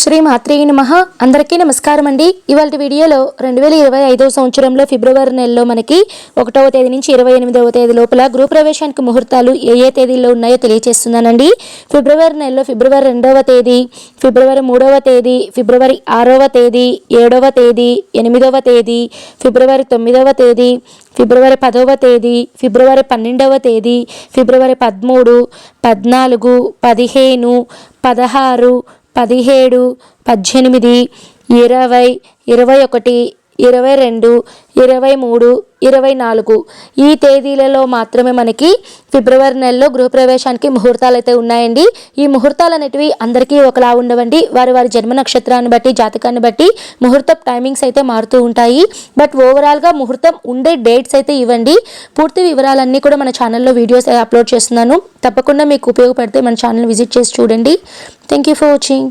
శ్రీ మాత్రే నమః. అందరికీ నమస్కారం అండి. ఇవాళ వీడియోలో 2025 సంవత్సరంలో ఫిబ్రవరి నెలలో మనకి 1వ తేదీ నుంచి 28వ తేదీ లోపల గృహప్రవేశానికి ముహూర్తాలు ఏ తేదీల్లో ఉన్నాయో తెలియజేస్తున్నానండి. ఫిబ్రవరి నెలలో ఫిబ్రవరి 2వ తేదీ, ఫిబ్రవరి 3వ తేదీ, ఫిబ్రవరి 6వ తేదీ, 7వ తేదీ, 8వ తేదీ, ఫిబ్రవరి 9వ తేదీ, ఫిబ్రవరి 10వ తేదీ, ఫిబ్రవరి 12వ తేదీ, ఫిబ్రవరి 13, 14, 15, 16, 17, 18, 20, 21, 22, 23, 24 ఈ తేదీలలో మాత్రమే మనకి ఫిబ్రవరి నెలలో గృహప్రవేశానికి ముహూర్తాలు అయితే ఉన్నాయండి. ఈ ముహూర్తాలు అనేటివి అందరికీ ఒకలా ఉండవండి. వారి జన్మ నక్షత్రాన్ని బట్టి, జాతకాన్ని బట్టి ముహూర్తం టైమింగ్స్ అయితే మారుతూ ఉంటాయి. బట్ ఓవరాల్గా ముహూర్తం ఉండే డేట్స్ అయితే ఇవ్వండి. పూర్తి వివరాలన్నీ కూడా మన ఛానల్లో వీడియోస్ అప్లోడ్ చేస్తున్నాను. తప్పకుండా మీకు ఉపయోగపడితే మన ఛానల్ విజిట్ చేసి చూడండి. Thank you for watching.